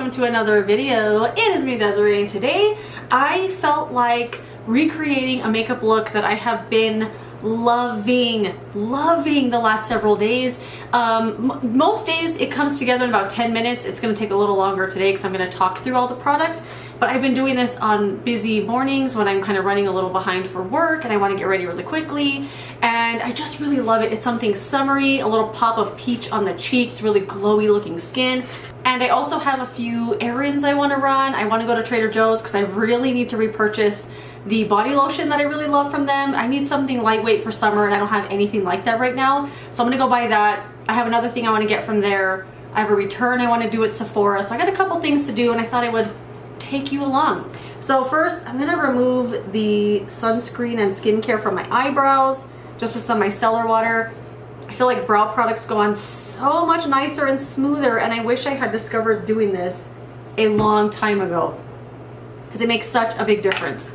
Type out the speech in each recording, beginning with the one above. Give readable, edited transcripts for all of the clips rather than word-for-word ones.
welcome to another video. It is me, Desiree, and today I felt like recreating a makeup look that I have been loving the last several days. Most days it comes together in about 10 minutes. It's going to take a little longer today because I'm going to talk through all the products, but I've been doing this on busy mornings when I'm kind of running a little behind for work and I want to get ready really quickly, and I just really love it. It's something summery, a little pop of peach on the cheeks, really glowy looking skin. And I also have a few errands I want to run. I want to go to Trader Joe's because I really need to repurchase the body lotion that I really love from them. I need something lightweight for summer and I don't have anything like that right now. So I'm gonna go buy that. I have another thing I want to get from there. I have a return I want to do at Sephora. So I got a couple things to do and I thought I would take you along. So first I'm gonna remove the sunscreen and skincare from my eyebrows just with some micellar water. I feel like brow products go on so much nicer and smoother, and I wish I had discovered doing this a long time ago because it makes such a big difference.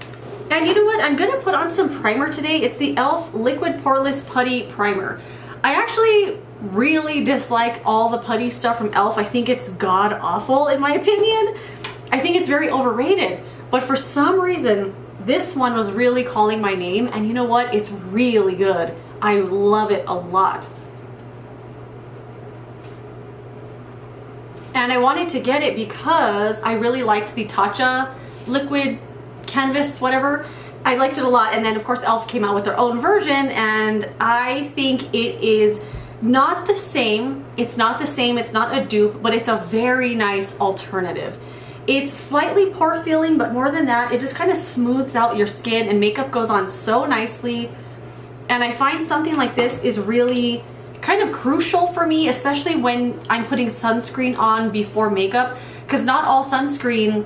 And you know what? I'm gonna put on some primer today. It's the e.l.f. Liquid Poreless Putty Primer. I actually really dislike all the putty stuff from e.l.f. I think it's god awful in my opinion. I think it's very overrated, but for some reason this one was really calling my name, and you know what? It's really good. I love it a lot. And I wanted to get it because I really liked the Tatcha liquid canvas, whatever. I liked it a lot, and then of course e.l.f. came out with their own version, and I think it is not the same. It's not the same, it's not a dupe, but it's a very nice alternative. It's slightly pore filling, but more than that, it just kind of smooths out your skin and makeup goes on so nicely. And I find something like this is really kind of crucial for me, especially when I'm putting sunscreen on before makeup, because not all sunscreen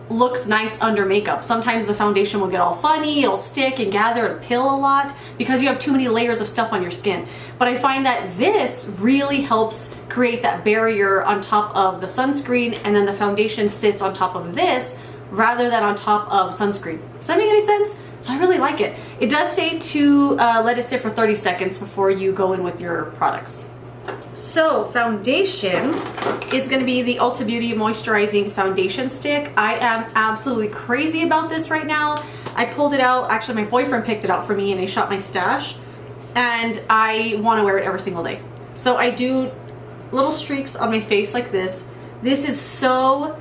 looks nice under makeup. Sometimes the foundation will get all funny, it'll stick and gather and pill a lot because you have too many layers of stuff on your skin. But I find that this really helps create that barrier on top of the sunscreen, and then the foundation sits on top of this rather than on top of sunscreen. Does that make any sense? So I really like it. It does say to let it sit for 30 seconds before you go in with your products. So foundation is going to be the Ulta Beauty Moisturizing Foundation Stick. I am absolutely crazy about this right now. I pulled it out, actually my boyfriend picked it out for me and he shot my stash, and I want to wear it every single day. So I do little streaks on my face like this. This is so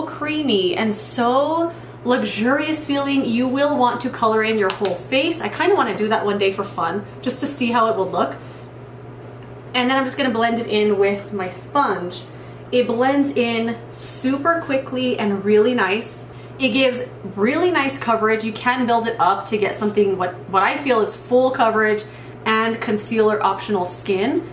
creamy and so luxurious feeling. You will want to color in your whole face. I kind of want to do that one day for fun, just to see how it will look. And then I'm just going to blend it in with my sponge. It blends in super quickly and really nice. It gives really nice coverage. You can build it up to get something what I feel is full coverage and concealer optional skin.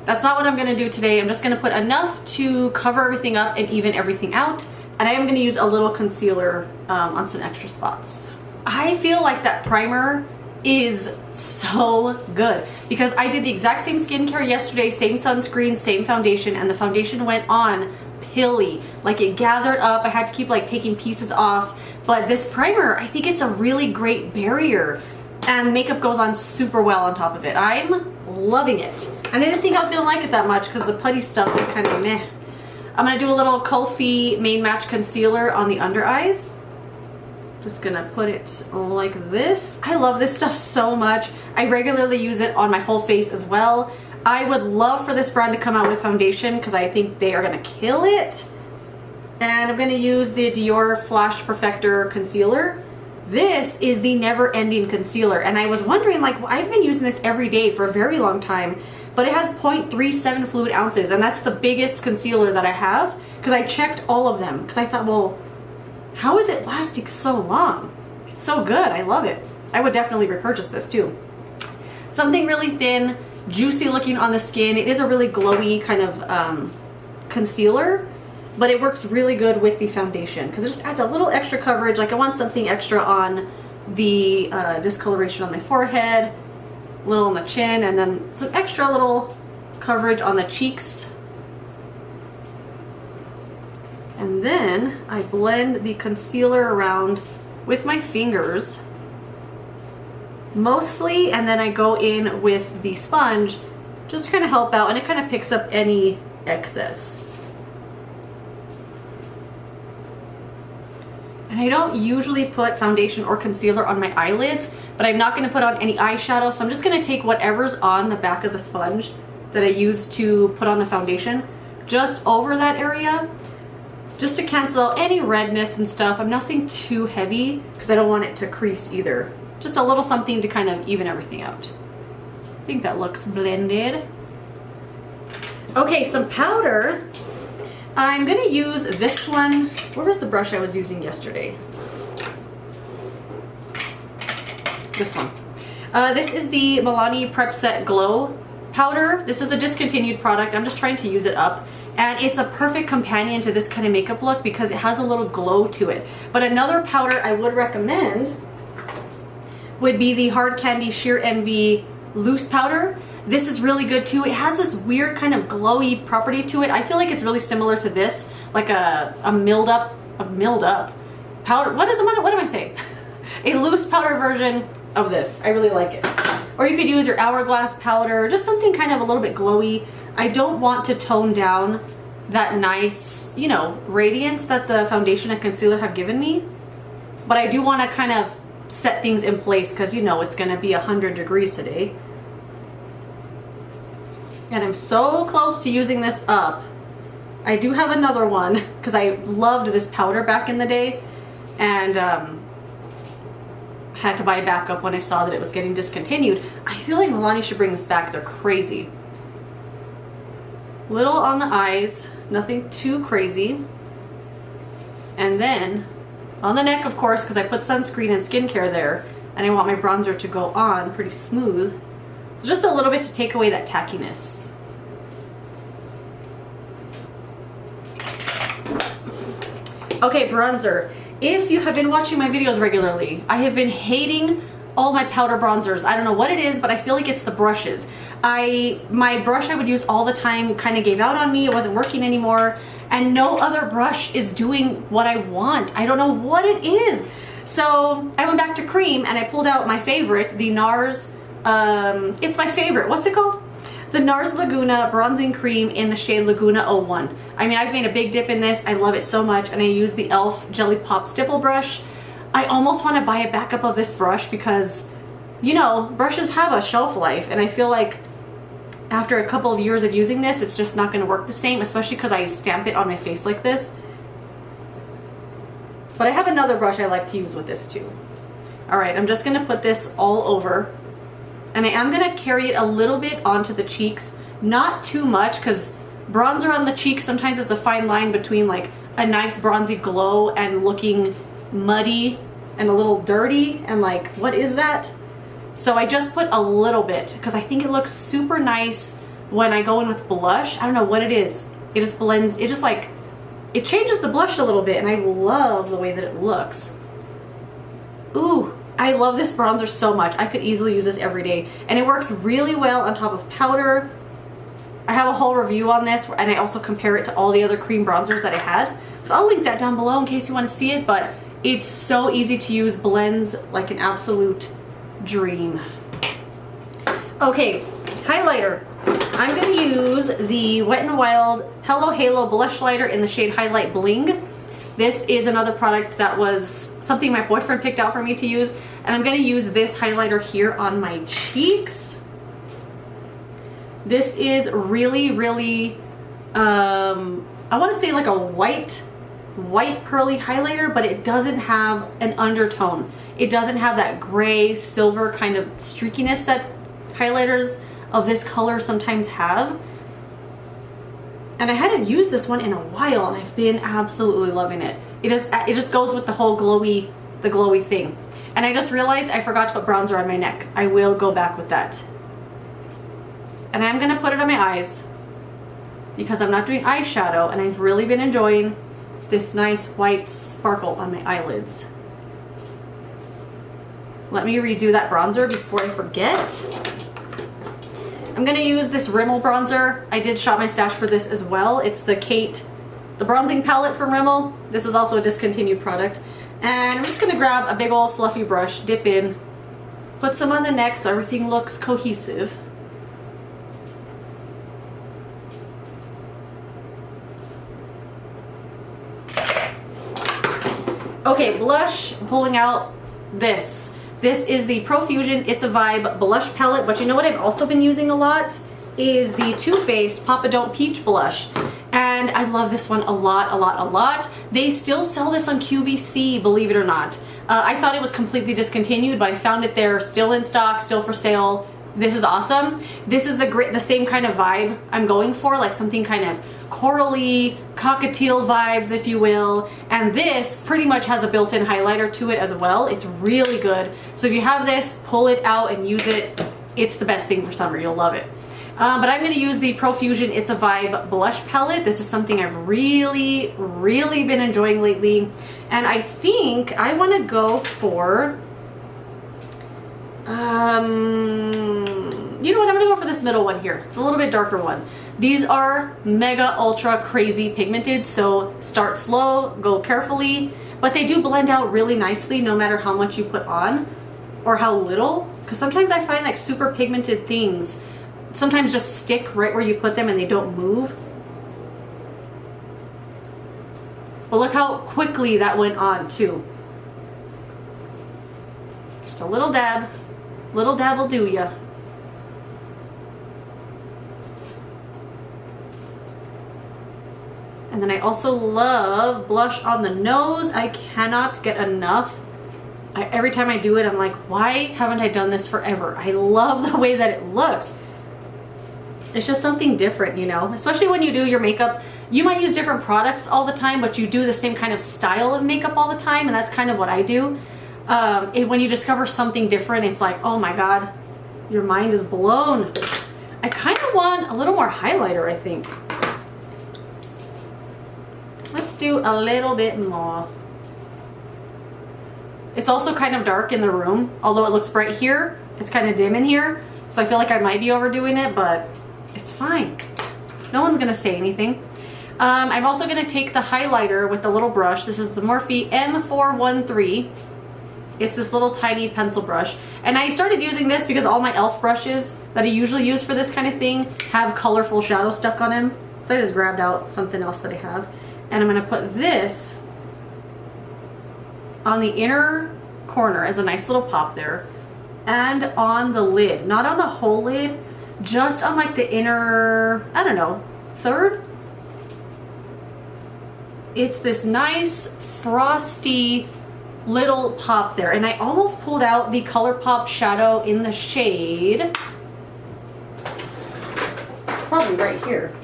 That's not what I'm going to do today. I'm just going to put enough to cover everything up and even everything out. And I am going to use a little concealer on some extra spots. I feel like that primer is so good because I did the exact same skincare yesterday, same sunscreen, same foundation, and the foundation went on pilly. Like it gathered up. I had to keep like taking pieces off. But this primer, I think it's a really great barrier, and makeup goes on super well on top of it. I'm loving it. And I didn't think I was going to like it that much because the putty stuff is kind of meh. I'm going to do a little Kulfi Main Match Concealer on the under eyes. Just going to put it like this. I love this stuff so much. I regularly use it on my whole face as well. I would love for this brand to come out with foundation because I think they are going to kill it. And I'm going to use the Dior Flash Perfector Concealer. This is the never-ending concealer, and I was wondering, like, well, I've been using this every day for a very long time, but it has 0.37 fluid ounces, and that's the biggest concealer that I have because I checked all of them because I thought, well, how is it lasting so long? It's so good. I love it. I would definitely repurchase this too. Something really thin, juicy looking on the skin. It is a really glowy kind of concealer, but it works really good with the foundation because it just adds a little extra coverage. Like I want something extra on the discoloration on my forehead, a little on the chin, and then some extra little coverage on the cheeks. And then I blend the concealer around with my fingers mostly, and then I go in with the sponge just to kind of help out, and it kind of picks up any excess. And I don't usually put foundation or concealer on my eyelids, but I'm not going to put on any eyeshadow, so I'm just going to take whatever's on the back of the sponge that I used to put on the foundation just over that area, just to cancel out any redness and stuff. I'm nothing too heavy because I don't want it to crease either. Just a little something to kind of even everything out. I think that looks blended. Okay, some powder. I'm gonna use this one. Where was the brush I was using yesterday? This one. This is the Milani Prep Set Glow powder. This is a discontinued product. I'm just trying to use it up. And it's a perfect companion to this kind of makeup look because it has a little glow to it. But another powder I would recommend would be the Hard Candy Sheer Envy Loose Powder. This is really good too. It has this weird kind of glowy property to it. I feel like it's really similar to this, like a milled up powder. What am I saying? A loose powder version of this. I really like it. Or you could use your Hourglass powder, just something kind of a little bit glowy. I don't want to tone down that nice, you know, radiance that the foundation and concealer have given me, but I do want to kind of set things in place because, you know, it's going to be 100 degrees today. And I'm so close to using this up. I do have another one because I loved this powder back in the day, and had to buy a backup when I saw that it was getting discontinued. I feel like Milani should bring this back. They're crazy. Little on the eyes, nothing too crazy. And then on the neck, of course, because I put sunscreen and skincare there, and I want my bronzer to go on pretty smooth. So just a little bit to take away that tackiness. Okay, bronzer. If you have been watching my videos regularly, I have been hating all my powder bronzers. I don't know what it is, but I feel like it's the brushes. My brush I would use all the time kind of gave out on me. It wasn't working anymore, and no other brush is doing what I want. I don't know what it is. So I went back to cream and I pulled out my favorite, the Nars. It's my favorite. What's it called? The Nars Laguna Bronzing Cream in the shade Laguna 01. I mean, I've made a big dip in this. I love it so much, and I use the e.l.f. Jelly Pop Stipple brush. I almost want to buy a backup of this brush because, you know, brushes have a shelf life, and I feel like after a couple of years of using this, it's just not going to work the same, especially because I stamp it on my face like this. But I have another brush I like to use with this too. Alright, I'm just going to put this all over. And I am going to carry it a little bit onto the cheeks. Not too much, because bronzer on the cheeks, sometimes it's a fine line between like a nice bronzy glow and looking muddy and a little dirty and like, what is that? So I just put a little bit because I think it looks super nice when I go in with blush. I don't know what it is. It just blends, it just like, it changes the blush a little bit, and I love the way that it looks. Ooh. I love this bronzer so much. I could easily use this every day, and it works really well on top of powder. I have a whole review on this, and I also compare it to all the other cream bronzers that I had. So I'll link that down below in case you want to see it, but it's so easy to use, blends like an absolute dream. Okay, highlighter. I'm going to use the Wet n Wild Hello Halo Blushlighter in the shade Highlight Bling. This is another product that was something my boyfriend picked out for me to use, and I'm going to use this highlighter here on my cheeks. This is really, really, I want to say like a white pearly highlighter, but it doesn't have an undertone. It doesn't have that gray, silver kind of streakiness that highlighters of this color sometimes have. And I hadn't used this one in a while, and I've been absolutely loving it. It just goes with the whole glowy thing. And I just realized I forgot to put bronzer on my neck. I will go back with that. And I'm gonna put it on my eyes because I'm not doing eyeshadow, and I've really been enjoying this nice white sparkle on my eyelids. Let me redo that bronzer before I forget. I'm gonna use this Rimmel bronzer. I did shop my stash for this as well. It's the Kate, the bronzing palette from Rimmel. This is also a discontinued product. And I'm just gonna grab a big old fluffy brush, dip in, put some on the neck so everything looks cohesive. Okay, blush, pulling out this. This is the Profusion It's a Vibe blush palette, but you know what I've also been using a lot is the Too Faced Papa Don't Peach blush. And I love this one a lot, a lot, a lot. They still sell this on QVC, believe it or not. I thought it was completely discontinued, but I found it there, still in stock, still for sale. This is awesome. This is the same kind of vibe I'm going for, like something kind of corally, cockatiel vibes, if you will. And this pretty much has a built-in highlighter to it as well. It's really good. So if you have this, pull it out and use it. It's the best thing for summer. You'll love it. But I'm going to use the Profusion It's a Vibe blush palette. This is something I've really, really been enjoying lately. And I think I want to go for, you know what, I'm going to go for this middle one here, the little bit darker one. These are mega ultra crazy pigmented, so start slow, go carefully, but they do blend out really nicely no matter how much you put on or how little, because sometimes I find like super pigmented things sometimes just stick right where you put them and they don't move. But look how quickly that went on too. Just a little dab will do ya. And then I also love blush on the nose. I cannot get enough. Every time I do it, I'm like, why haven't I done this forever? I love the way that it looks. It's just something different, you know, especially when you do your makeup. You might use different products all the time, but you do the same kind of style of makeup all the time, and that's kind of what I do. When you discover something different, it's like, oh my God, your mind is blown. I kind of want a little more highlighter, I think. Let's do a little bit more. It's also kind of dark in the room, although it looks bright here. It's kind of dim in here, so I feel like I might be overdoing it, but it's fine. No one's gonna say anything. I'm also gonna take the highlighter with the little brush. This is the Morphe M413. It's this little tiny pencil brush. And I started using this because all my e.l.f. brushes that I usually use for this kind of thing have colorful shadows stuck on them. So I just grabbed out something else that I have. And I'm gonna put this on the inner corner as a nice little pop there. And on the lid, not on the whole lid, just on like the inner, I don't know, third. It's this nice frosty little pop there, and I almost pulled out the ColourPop shadow in the shade, probably right here.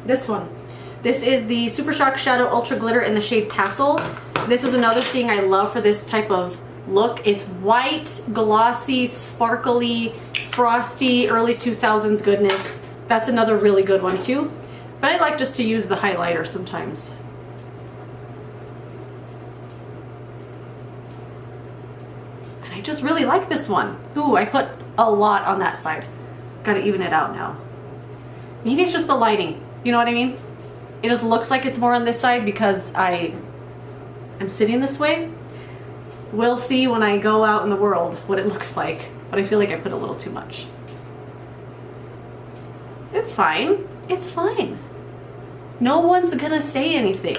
This one. This is the Super Shock Shadow Ultra Glitter in the shade Tassel. This is another thing I love for this type of look. It's white, glossy, sparkly, frosty, early 2000s goodness. That's another really good one too. But I like just to use the highlighter sometimes. And I just really like this one. Ooh, I put a lot on that side. Gotta even it out now. Maybe it's just the lighting. You know what I mean? It just looks like it's more on this side because I am sitting this way. We'll see when I go out in the world what it looks like. But I feel like I put a little too much. It's fine. It's fine. No one's gonna say anything.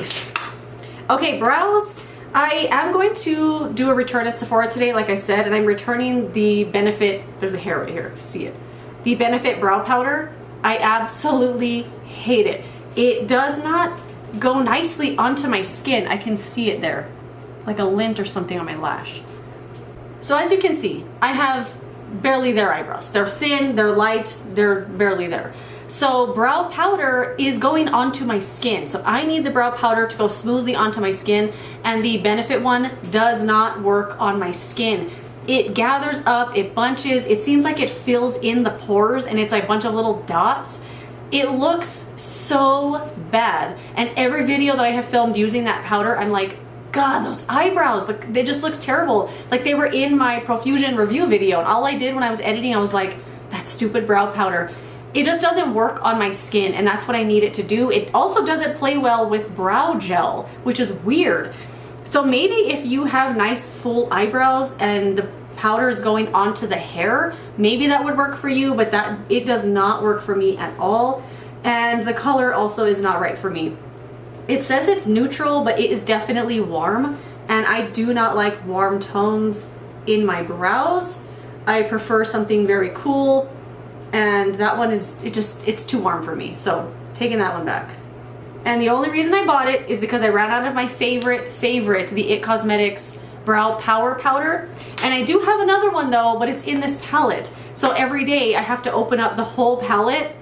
Okay, brows. I am going to do a return at Sephora today, like I said, and I'm returning the Benefit, there's a hair right here, see it. The Benefit brow powder. I absolutely hate it. It does not go nicely onto my skin. I can see it there, like a lint or something on my lash. So as you can see, I have barely there eyebrows. They're thin, they're light, they're barely there. So brow powder is going onto my skin. So I need the brow powder to go smoothly onto my skin, and the Benefit one does not work on my skin. It gathers up, it bunches, it seems like it fills in the pores, and it's like a bunch of little dots. It looks so bad. And every video that I have filmed using that powder, I'm like, God, those eyebrows, they just looks terrible. Like they were in my Profusion review video, and all I did when I was editing, I was like, that stupid brow powder. It just doesn't work on my skin, and that's what I need it to do. It also doesn't play well with brow gel, which is weird. So maybe if you have nice full eyebrows and the powder is going onto the hair, maybe that would work for you, but it does not work for me at all. and the color also is not right for me. It says it's neutral, but it is definitely warm, and I do not like warm tones in my brows. I prefer something very cool, and that one is, it's too warm for me, so taking that one back. And the only reason I bought it is because I ran out of my favorite, the IT Cosmetics Brow Power Powder. And I do have another one though, but it's in this palette. So every day I have to open up the whole palette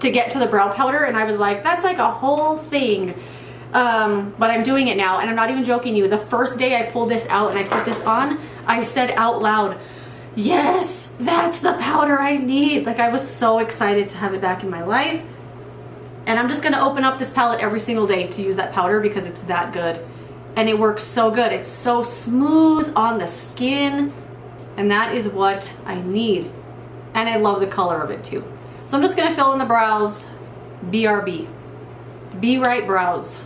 to get to the brow powder, and I was like, that's like a whole thing. But I'm doing it now, and I'm not even joking you. The first day I pulled this out and I put this on, I said out loud, yes, that's the powder I need. Like, I was so excited to have it back in my life. And I'm just gonna open up this palette every single day to use that powder because it's that good. And it works so good. It's so smooth on the skin. And that is what I need. And I love the color of it too. So I'm just gonna fill in the brows. BRB. Be Right Brows.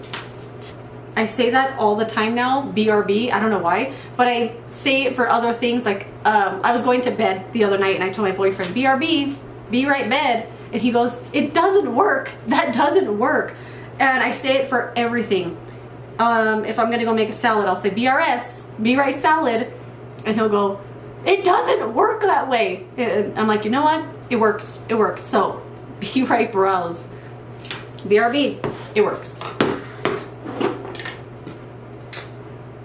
I say that all the time now, BRB, I don't know why, but I say it for other things. Like, I was going to bed the other night and I told my boyfriend, BRB, Be Right Bed. And he goes, it doesn't work. That doesn't work. And I say it for everything. If I'm gonna go make a salad, I'll say BRS, Be Right Salad. And he'll go, it doesn't work that way. And I'm like, you know what? It works. It works. So, Be Right Brows. BRB. It works.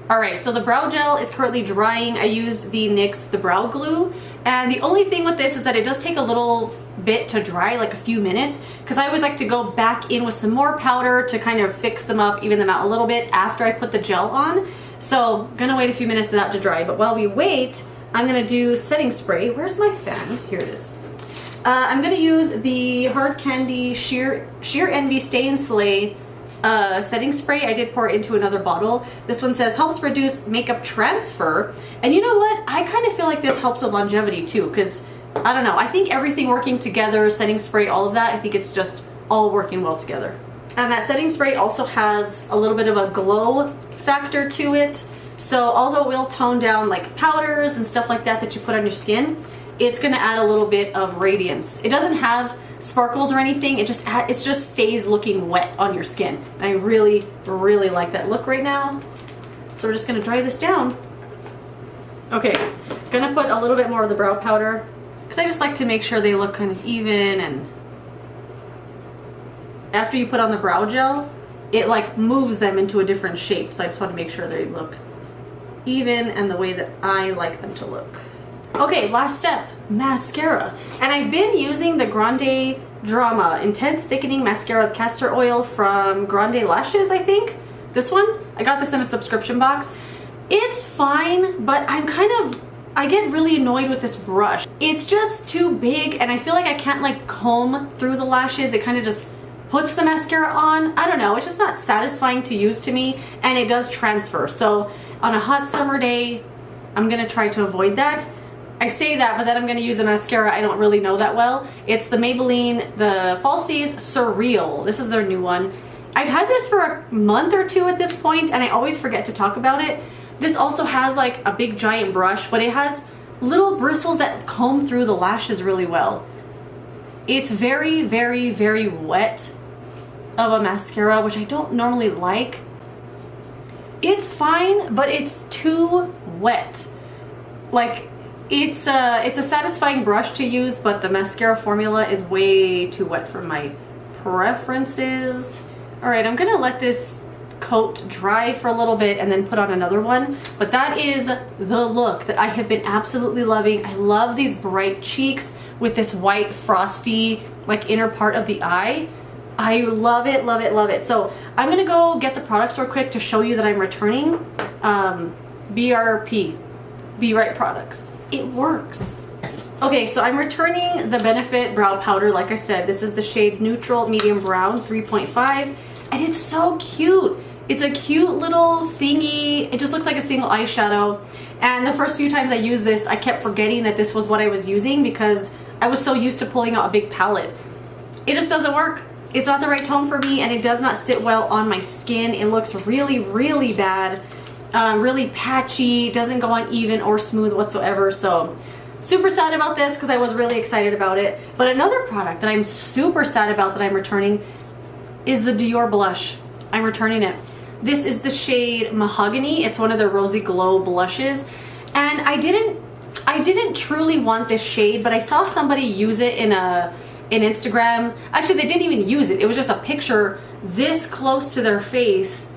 Alright, so the brow gel is currently drying. I used the NYX The Brow Glue. And the only thing with this is that it does take a little bit to dry, like a few minutes, because I always like to go back in with some more powder to kind of fix them up, even them out a little bit after I put the gel on. So I'm gonna wait a few minutes for that to dry. But while we wait, I'm gonna do setting spray. Where's my fan? Here it is. I'm gonna use the Hard Candy Sheer Envy Stay and Slay setting spray. I did pour it into another bottle. This one says helps reduce makeup transfer. And you know what? I kind of feel like this helps with longevity too, because I don't know. I think everything working together, setting spray, all of that, I think it's just all working well together. And that setting spray also has a little bit of a glow factor to it. So although it will tone down like powders and stuff like that that you put on your skin, it's gonna add a little bit of radiance. It doesn't have sparkles or anything. It just stays looking wet on your skin. And I really, really like that look right now. So we're just gonna dry this down. Okay, gonna put a little bit more of the brow powder because I just like to make sure they look kind of even, and after you put on the brow gel, it like moves them into a different shape. So I just want to make sure they look even and the way that I like them to look. Okay, last step, mascara. And I've been using the Grande Drama Intense Thickening Mascara with Castor Oil from Grande Lashes, I think. This one, I got this in a subscription box. It's fine, but I get really annoyed with this brush. It's just too big, and I feel like I can't like comb through the lashes. It kind of just puts the mascara on. I don't know, it's just not satisfying to use to me, and it does transfer. So on a hot summer day, I'm gonna try to avoid that. I say that, but then I'm gonna use a mascara I don't really know that well. It's the Maybelline, the Falsies Surreal. This is their new one. I've had this for a month or two at this point, and I always forget to talk about it. This also has like a big giant brush, but it has little bristles that comb through the lashes really well. It's very, very, very wet of a mascara, which I don't normally like. It's fine, but it's too wet. Like, it's a satisfying brush to use, but the mascara formula is way too wet for my preferences. All right, I'm gonna let this coat dry for a little bit and then put on another one. But that is the look that I have been absolutely loving. I love these bright cheeks with this white frosty like inner part of the eye. I love it, love it, love it. So I'm gonna go get the products real quick to show you that I'm returning BRP, Be Right products. It works. Okay, so I'm returning the Benefit Brow Powder. Like I said, this is the shade Neutral Medium Brown 3.5, and it's so cute. It's a cute little thingy. It just looks like a single eyeshadow. And the first few times I used this, I kept forgetting that this was what I was using because I was so used to pulling out a big palette. It just doesn't work. It's not the right tone for me, and it does not sit well on my skin. It looks really, really bad. Really patchy, doesn't go on even or smooth whatsoever. So Super sad about this because I was really excited about it. But another product that I'm super sad about that I'm returning is the Dior blush. I'm returning it. This is the shade Mahogany. It's one of their Rosy Glow blushes. And I didn't truly want this shade, but I saw somebody use it in Instagram. Actually, they didn't even use it. It was just a picture this close to their face.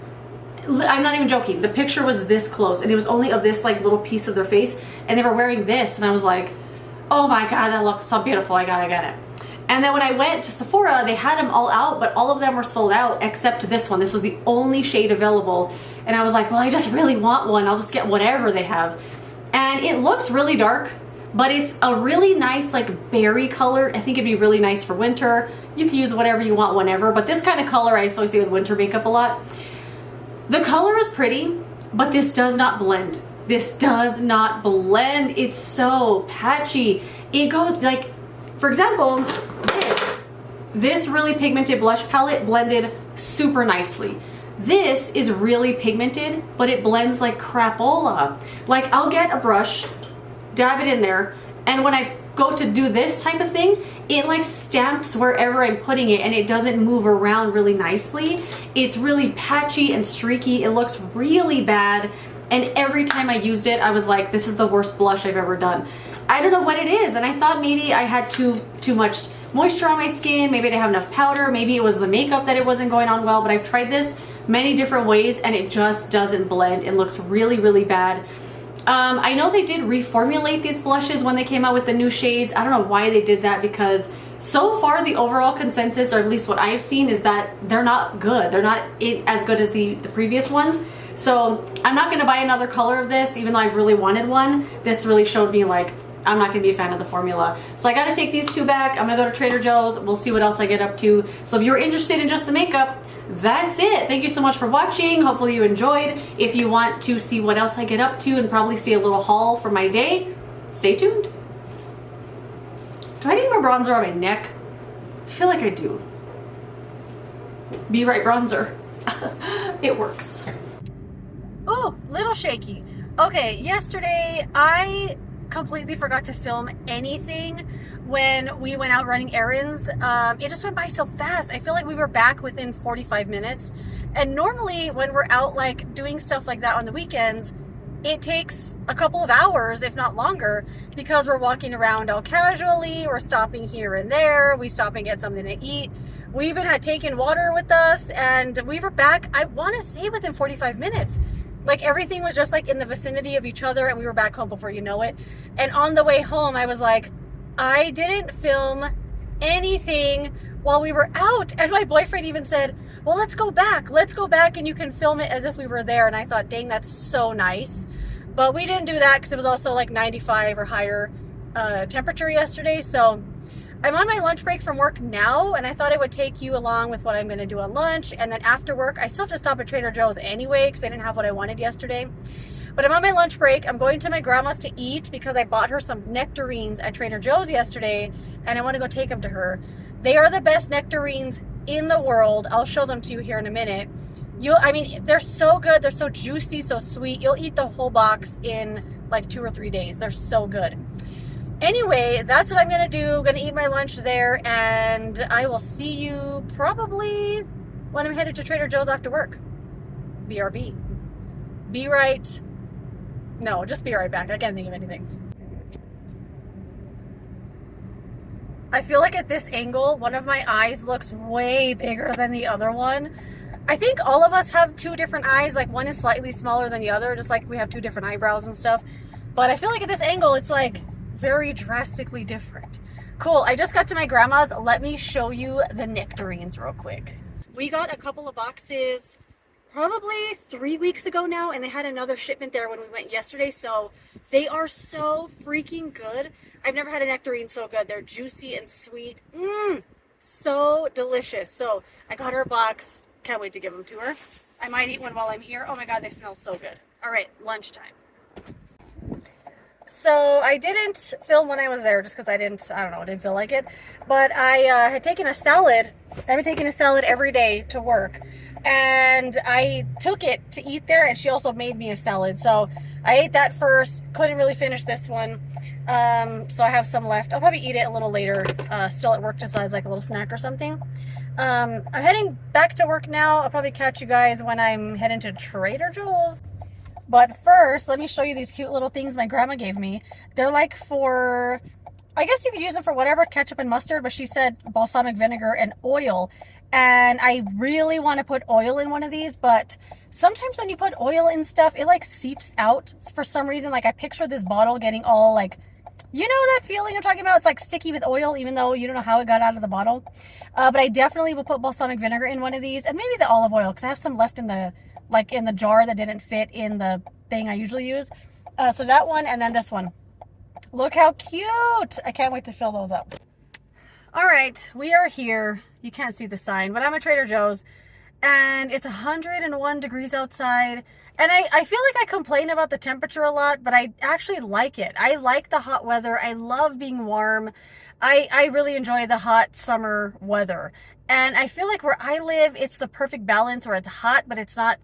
I'm not even joking. The picture was this close, and it was only of this like little piece of their face, and they were wearing this, and I was like, oh my god, that looks so beautiful. I gotta get it. And then when I went to Sephora, they had them all out, but all of them were sold out except this one. This was the only shade available, and I was like, well, I just really want one. I'll just get whatever they have. And it looks really dark, but it's a really nice like berry color. I think it'd be really nice for winter. You can use whatever you want whenever, but this kind of color I associate with winter makeup a lot. The color is pretty, but this does not blend. This does not blend. It's so patchy. It goes like, for example, this really pigmented blush palette blended super nicely. This is really pigmented, but it blends like crapola. Like I'll get a brush, dab it in there, and when I go to do this type of thing, it like stamps wherever I'm putting it and it doesn't move around really nicely. It's really patchy and streaky. It looks really bad. And every time I used it, I was like, this is the worst blush I've ever done. I don't know what it is. And I thought maybe I had too much moisture on my skin. Maybe I didn't have enough powder. Maybe it was the makeup that it wasn't going on well, but I've tried this many different ways and it just doesn't blend. It looks really, really bad. I know they did reformulate these blushes when they came out with the new shades. I don't know why they did that because so far the overall consensus, or at least what I've seen, is that they're not good. They're not as good as the previous ones. So I'm not going to buy another color of this, even though I've really wanted one. This really showed me like I'm not going to be a fan of the formula. So I got to take these two back. I'm going to go to Trader Joe's. We'll see what else I get up to. So if you're interested in just the makeup, that's it. Thank you so much for watching. Hopefully you enjoyed. If you want to see what else I get up to and probably see a little haul for my day, stay tuned. Do I need more bronzer on my neck? I feel like I do. Be Right bronzer. It works. Oh, little shaky. Okay, yesterday I completely forgot to film anything when we went out running errands. It just went by so fast. I feel like we were back within 45 minutes. And normally when we're out like doing stuff like that on the weekends, it takes a couple of hours, if not longer, because we're walking around all casually, we're stopping here and there, we stop and get something to eat. We even had taken water with us and we were back, I want to say within 45 minutes. Like everything was just like in the vicinity of each other and we were back home before you know it. And on the way home, I was like, I didn't film anything while we were out. And my boyfriend even said, well, let's go back and you can film it as if we were there. And I thought, dang, that's so nice. But we didn't do that because it was also like 95 or higher temperature yesterday. So I'm on my lunch break from work now, and I thought I would take you along with what I'm going to do on lunch. And then after work, I still have to stop at Trader Joe's anyway because I didn't have what I wanted yesterday. But I'm on my lunch break. I'm going to my grandma's to eat because I bought her some nectarines at Trader Joe's yesterday, and I want to go take them to her. They are the best nectarines in the world. I'll show them to you here in a minute. I mean, they're so good. They're so juicy, so sweet. You'll eat the whole box in like 2 or 3 days. They're so good. Anyway, that's what I'm going to do. I'm going to eat my lunch there, and I will see you probably when I'm headed to Trader Joe's after work. BRB. Be right. No, just be right back. I can't think of anything. I feel like at this angle, one of my eyes looks way bigger than the other one. I think all of us have 2 different eyes. Like one is slightly smaller than the other, just like we have 2 different eyebrows and stuff. But I feel like at this angle, it's like very drastically different. Cool, I just got to my grandma's. Let me show you the nectarines real quick. We got a couple of boxes probably 3 weeks ago now, and they had another shipment there when we went yesterday, so they are so freaking good. I've never had a nectarine so good. They're juicy and sweet. So delicious. So I got her a box. Can't wait to give them to her. I might eat one while I'm here. Oh my god, they smell so good. All right, lunchtime. So I didn't film when I was there just because I didn't feel like it. But I had taken a salad. I've been taking a salad every day to work. And I took it to eat there, and she also made me a salad. So I ate that first. Couldn't really finish this one. So I have some left. I'll probably eat it a little later, still at work, just as like a little snack or something. I'm heading back to work now. I'll probably catch you guys when I'm heading to Trader Joe's. But first, let me show you these cute little things my grandma gave me. They're like for, I guess you could use them for whatever, ketchup and mustard, but she said balsamic vinegar and oil. And I really want to put oil in one of these, but sometimes when you put oil in stuff, it like seeps out for some reason. Like I picture this bottle getting all like, you know that feeling I'm talking about? It's like sticky with oil, even though you don't know how it got out of the bottle. But I definitely will put balsamic vinegar in one of these, and maybe the olive oil, because I have some left in the, like in the jar that didn't fit in the thing I usually use. So that one, and then this one. Look how cute! I can't wait to fill those up. All right, we are here. You can't see the sign, but I'm at Trader Joe's, and it's 101 degrees outside. And I feel like I complain about the temperature a lot, but I actually like it. I like the hot weather. I love being warm. I really enjoy the hot summer weather. And I feel like where I live, it's the perfect balance where it's hot, but it's not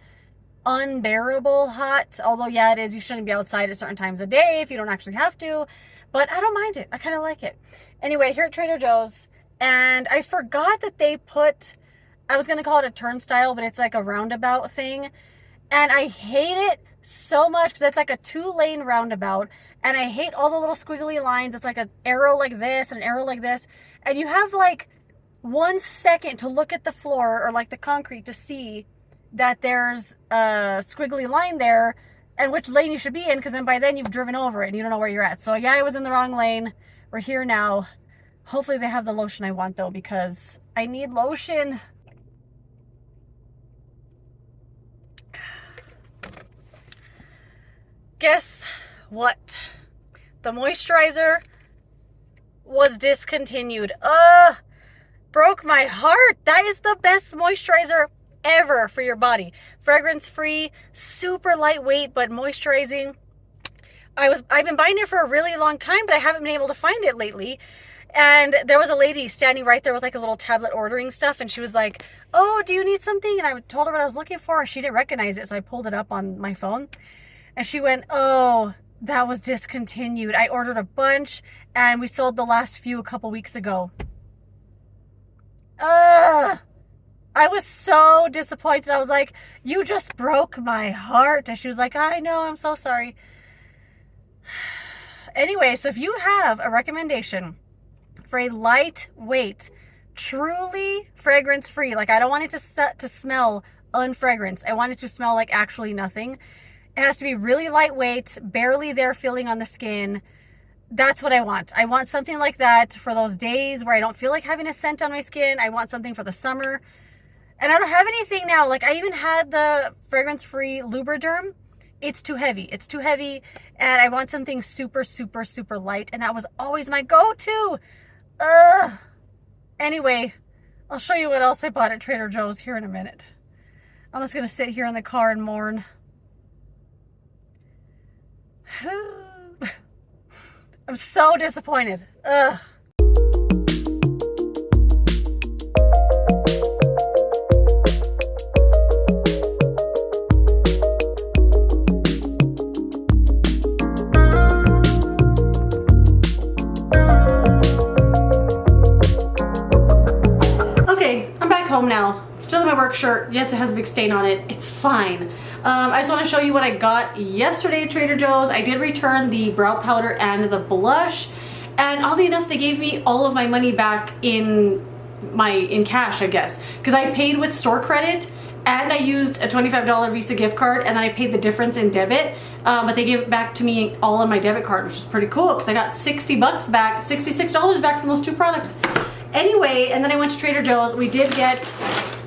unbearable hot. Although, yeah, it is. You shouldn't be outside at certain times of day if you don't actually have to. But I don't mind it. I kind of like it. Anyway, here at Trader Joe's, and I forgot that they put, I was going to call it a turnstile, but it's like a roundabout thing. And I hate it so much because it's like a 2-lane roundabout. And I hate all the little squiggly lines. It's like an arrow like this and an arrow like this. And you have like 1 second to look at the floor or like the concrete to see that there's a squiggly line there and which lane you should be in, because then by then you've driven over it and you don't know where you're at. So yeah, I was in the wrong lane. We're here now. Hopefully they have the lotion I want though, because I need lotion. Guess what? The moisturizer was discontinued. Broke my heart. That is the best moisturizer ever for your body. Fragrance free, super lightweight, but moisturizing. I've been buying it for a really long time, but I haven't been able to find it lately. And there was a lady standing right there with like a little tablet ordering stuff, and she was like, "Oh, do you need something?" And I told her what I was looking for, and she didn't recognize it, so I pulled it up on my phone. And she went, "Oh, that was discontinued. I ordered a bunch and we sold the last few a couple weeks ago." I was so disappointed. I was like, "You just broke my heart." And she was like, "I know, I'm so sorry." Anyway, so if you have a recommendation for a lightweight, truly fragrance free, like I don't want it to smell unfragranced. I want it to smell like actually nothing. It has to be really lightweight, barely there feeling on the skin. That's what I want. I want something like that for those days where I don't feel like having a scent on my skin. I want something for the summer. And I don't have anything now. Like I even had the fragrance-free Lubriderm. It's too heavy. It's too heavy. And I want something super, super, super light. And that was always my go-to. Anyway, I'll show you what else I bought at Trader Joe's here in a minute. I'm just going to sit here in the car and mourn. I'm so disappointed. Ugh. Okay, I'm back home now. Still in my work shirt. Yes, it has a big stain on it. It's fine. I just want to show you what I got yesterday at Trader Joe's. I did return the brow powder and the blush, and oddly enough, they gave me all of my money back in cash, I guess, because I paid with store credit and I used a $25 Visa gift card, and then I paid the difference in debit. But they gave it back to me all on my debit card, which is pretty cool because I got 60 bucks back, $66 back from those two products. Anyway, and then I went to Trader Joe's. We did get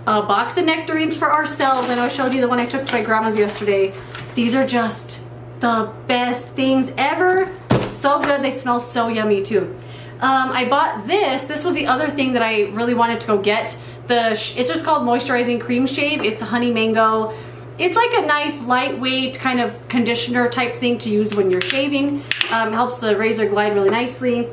a box of nectarines for ourselves. I know I showed you the one I took to my grandma's yesterday. These are just the best things ever. So good. They smell so yummy too. I bought this. This was the other thing that I really wanted to go get. It's just called Moisturizing Cream Shave. It's a honey mango. It's like a nice lightweight kind of conditioner type thing to use when you're shaving. Helps the razor glide really nicely.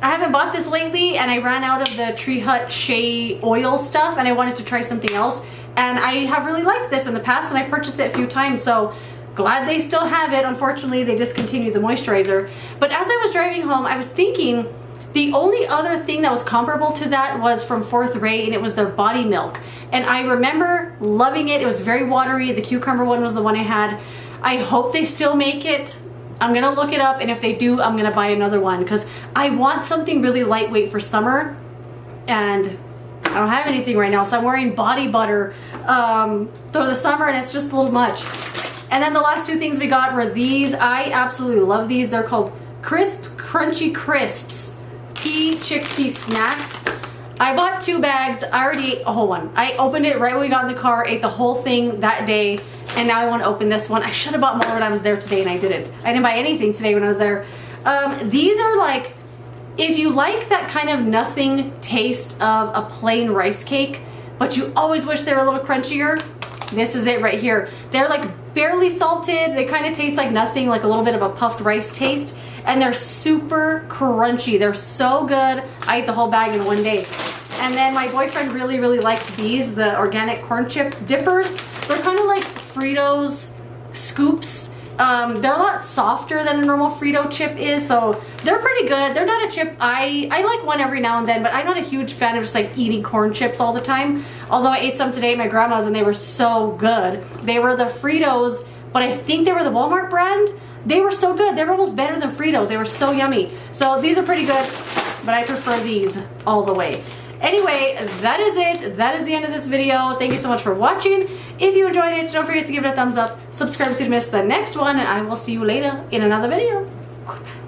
I haven't bought this lately, and I ran out of the Tree Hut Shea oil stuff, and I wanted to try something else. And I have really liked this in the past, and I've purchased it a few times. So glad they still have it. Unfortunately, they discontinued the moisturizer. But as I was driving home, I was thinking the only other thing that was comparable to that was from Fourth Ray, and it was their body milk. And I remember loving it. It was very watery. The cucumber one was the one I had. I hope they still make it. I'm gonna look it up, and if they do, I'm gonna buy another one because I want something really lightweight for summer, and I don't have anything right now, so I'm wearing body butter for the summer, and it's just a little much. And then the last two things we got were these. I absolutely love these. They're called Crisp Crunchy Crisps Pea Chickpea Snacks. I bought 2 bags. I already ate a whole one. I opened it right when we got in the car, ate the whole thing that day, and now I want to open this one. I should have bought more when I was there today, and I didn't. I didn't buy anything today when I was there. These are like, if you like that kind of nothing taste of a plain rice cake, but you always wish they were a little crunchier, this is it right here. They're like barely salted. They kind of taste like nothing, like a little bit of a puffed rice taste, and they're super crunchy. They're so good. I ate the whole bag in one day. And then my boyfriend really, really likes these, the organic corn chip dippers. They're kind of like Fritos scoops. They're a lot softer than a normal Frito chip is, so they're pretty good. They're not a chip. I like one every now and then, but I'm not a huge fan of just like eating corn chips all the time. Although I ate some today at my grandma's and they were so good. They were the Fritos, but I think they were the Walmart brand. They were so good. They were almost better than Fritos. They were so yummy. So these are pretty good, but I prefer these all the way. Anyway, that is it. That is the end of this video. Thank you so much for watching. If you enjoyed it, don't forget to give it a thumbs up, subscribe so you don't miss the next one, and I will see you later in another video. Goodbye.